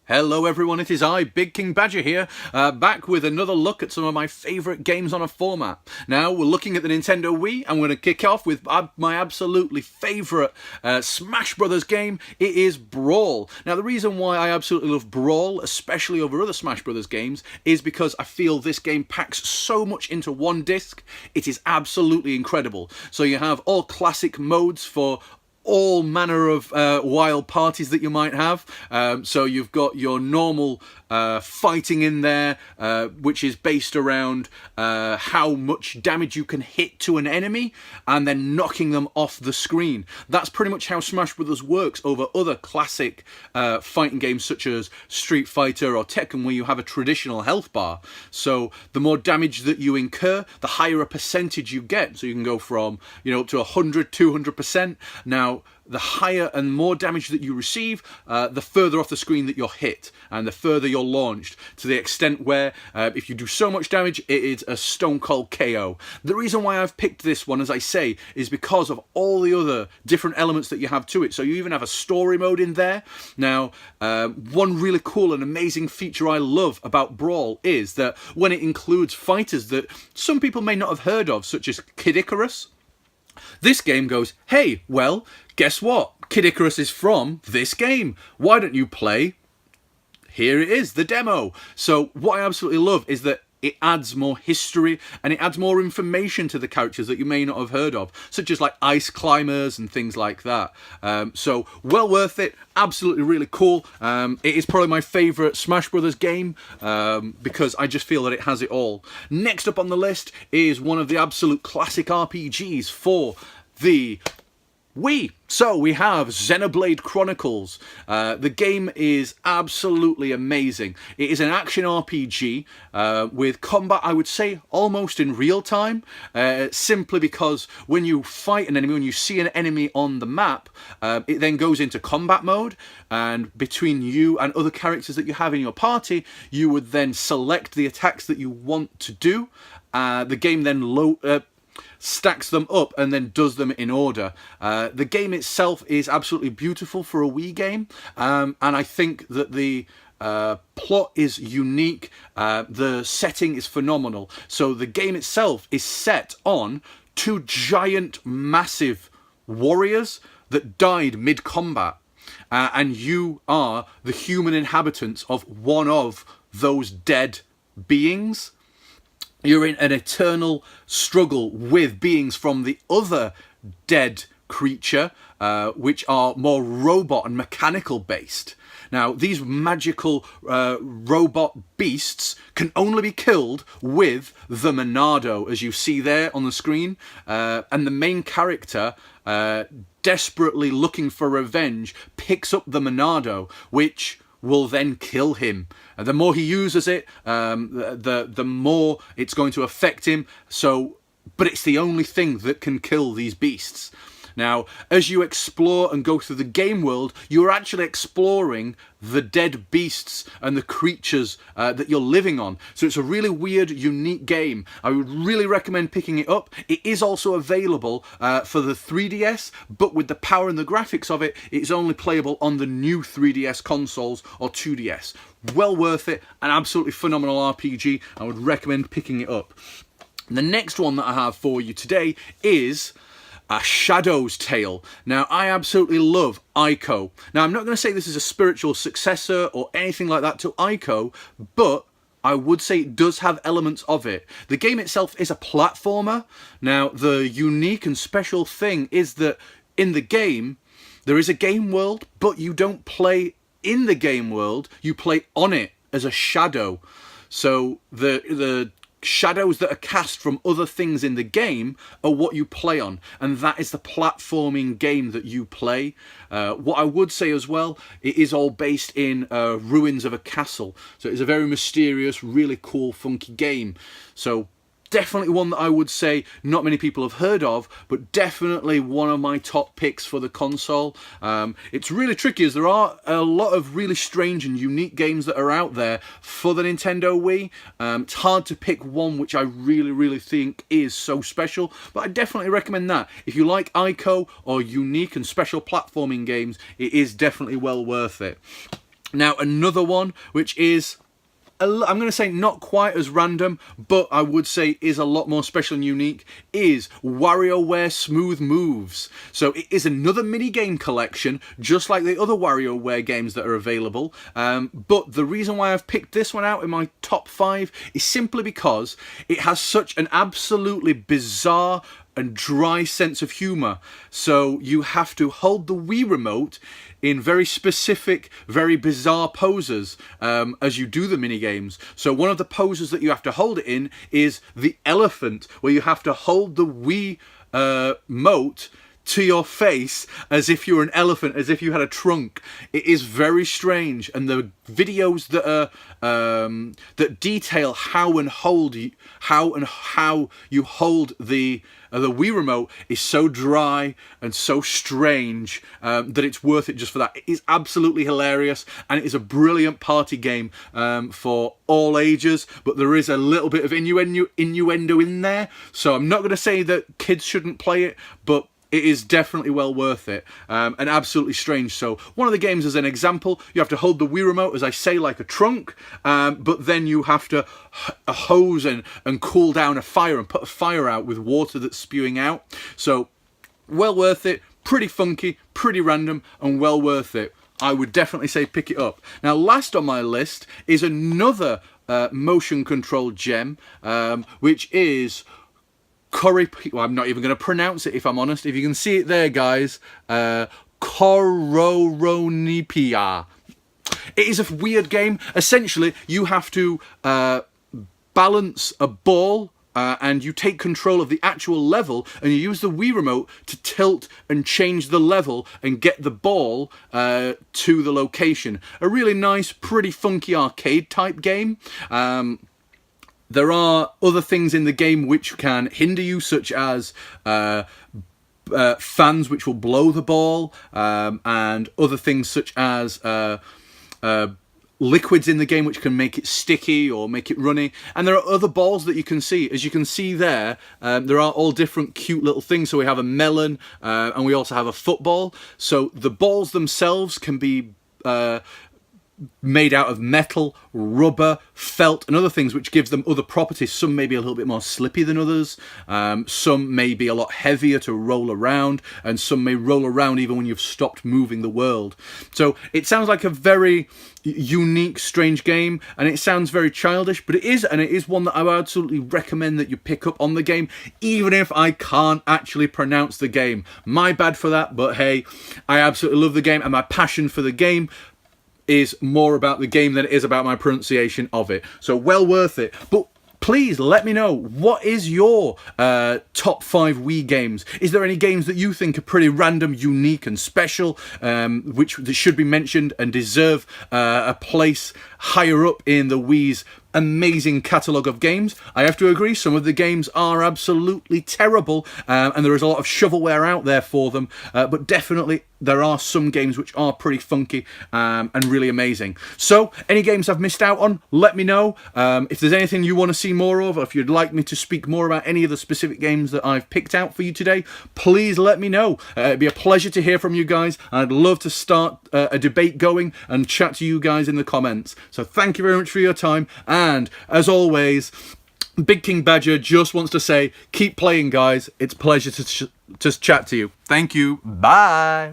Hello everyone, it is I, Big King Badger here, back with another look at some of my favourite games on a format. Now, we're looking at the Nintendo Wii. I'm going to kick off with my absolutely favourite Smash Brothers game. It is Brawl. Now, the reason why I absolutely love Brawl, especially over other Smash Brothers games, is because I feel this game packs so much into one disc. It is absolutely incredible. So you have all classic modes for all manner of wild parties that you might have. So you've got your normal fighting in there, which is based around how much damage you can hit to an enemy and then knocking them off the screen. That's pretty much how Smash Brothers works over other classic fighting games such as Street Fighter or Tekken, where you have a traditional health bar. So the more damage that you incur, the higher a percentage you get. So you can go from, up to 100, 200%. Now, the higher and more damage that you receive, the further off the screen that you're hit and the further you're launched, to the extent where if you do so much damage, it is a stone cold KO. The reason why I've picked this one, as I say, is because of all the other different elements that you have to it. So you even have a story mode in there. Now, one really cool and amazing feature I love about Brawl is that when it includes fighters that some people may not have heard of, such as Kid Icarus, this game goes, hey, well, guess what? Kid Icarus is from this game. Why don't you play? Here it is, the demo. So what I absolutely love is that it adds more history and it adds more information to the characters that you may not have heard of, such as like ice climbers and things like that. So well worth it, absolutely really cool. It is probably my favourite Smash Brothers game because I just feel that it has it all. Next up on the list is one of the absolute classic RPGs for the Wii. So we have Xenoblade Chronicles. The game is absolutely amazing. It is an action RPG with combat, I would say, almost in real time, simply because when you fight an enemy, when you see an enemy on the map, it then goes into combat mode, and between you and other characters that you have in your party, you would then select the attacks that you want to do. The game then stacks them up and then does them in order. The game itself is absolutely beautiful for a Wii game, and I think that the plot is unique. The setting is phenomenal. So the game itself is set on two giant, massive warriors that died mid-combat, and you are the human inhabitants of one of those dead beings. You're in an eternal struggle with beings from the other dead creature, which are more robot and mechanical based. Now, these magical robot beasts can only be killed with the Monado, as you see there on the screen. And the main character, desperately looking for revenge, picks up the Monado, which will then kill him. The more he uses it, the more it's going to affect him. But it's the only thing that can kill these beasts. Now, as you explore and go through the game world, you're actually exploring the dead beasts and the creatures that you're living on. So it's a really weird, unique game. I would really recommend picking it up. It is also available for the 3DS, but with the power and the graphics of it, it's only playable on the new 3DS consoles or 2DS. Well worth it, an absolutely phenomenal RPG. I would recommend picking it up. The next one that I have for you today is A Shadow's Tale. Now, I absolutely love Ico. Now, I'm not going to say this is a spiritual successor or anything like that to Ico, but I would say it does have elements of it. The game itself is a platformer. Now, the unique and special thing is that in the game, there is a game world, but you don't play in the game world, you play on it as a shadow. So the shadows that are cast from other things in the game are what you play on, and that is the platforming game that you play. What I would say as well, it is all based in ruins of a castle, so it's a very mysterious, really cool, funky game. So definitely one that I would say not many people have heard of, but definitely one of my top picks for the console. It's really tricky as there are a lot of really strange and unique games that are out there for the Nintendo Wii. It's hard to pick one which I really think is so special, but I definitely recommend that. If you like Ico or unique and special platforming games, it is definitely well worth it. Now, another one, which is, I'm going to say not quite as random, but I would say is a lot more special and unique, is WarioWare Smooth Moves. So it is another mini-game collection, just like the other WarioWare games that are available. But the reason why I've picked this one out in my top 5 is simply because it has such an absolutely bizarre and dry sense of humour. So you have to hold the Wii remote in very specific, very bizarre poses as you do the mini games. So one of the poses that you have to hold it in is the elephant, where you have to hold the Wii remote to your face as if you were an elephant, as if you had a trunk. It is very strange, and the videos that are that detail how you hold the Wii remote is so dry and so strange that it's worth it just for that. It is absolutely hilarious, and it is a brilliant party game for all ages, but there is a little bit of innuendo in there, so I'm not going to say that kids shouldn't play it, but it is definitely well worth it, and absolutely strange. So one of the games, as an example, you have to hold the Wii remote, as I say, like a trunk, but then you have to hose and cool down a fire and put a fire out with water that's spewing out. So well worth it, pretty funky, pretty random, and well worth it. I would definitely say pick it up. Now, last on my list is another motion control gem, which is well, I'm not even going to pronounce it, if I'm honest. If you can see it there, guys, Kororonipia. It is a weird game. Essentially, you have to balance a ball, and you take control of the actual level, and you use the Wii remote to tilt and change the level and get the ball to the location. A really nice, pretty funky arcade type game. There are other things in the game which can hinder you, such as fans which will blow the ball, and other things such as liquids in the game which can make it sticky or make it runny. And there are other balls that you can see. As you can see there, there are all different cute little things. So we have a melon, and we also have a football. So the balls themselves can be made out of metal, rubber, felt, and other things, which gives them other properties. Some may be a little bit more slippy than others, some may be a lot heavier to roll around, and some may roll around even when you've stopped moving the world. So it sounds like a very unique, strange game, and it sounds very childish, but it is, and it is one that I would absolutely recommend that you pick up on the game, even if I can't actually pronounce the game. My bad for that, but hey, I absolutely love the game, and my passion for the game is more about the game than it is about my pronunciation of it. So well worth it. But please let me know, what is your top 5 Wii games? Is there any games that you think are pretty random, unique and special, which should be mentioned and deserve a place higher up in the Wii's amazing catalogue of games? I have to agree, some of the games are absolutely terrible, and there is a lot of shovelware out there for them, but definitely there are some games which are pretty funky and really amazing. So any games I've missed out on, let me know. If there's anything you want to see more of, or if you'd like me to speak more about any of the specific games that I've picked out for you today, please let me know. It'd be a pleasure to hear from you guys. I'd love to start a debate going and chat to you guys in the comments. So thank you very much for your time, and as always, Big King Badger just wants to say, keep playing, guys. It's a pleasure to chat to you. Thank you. Bye.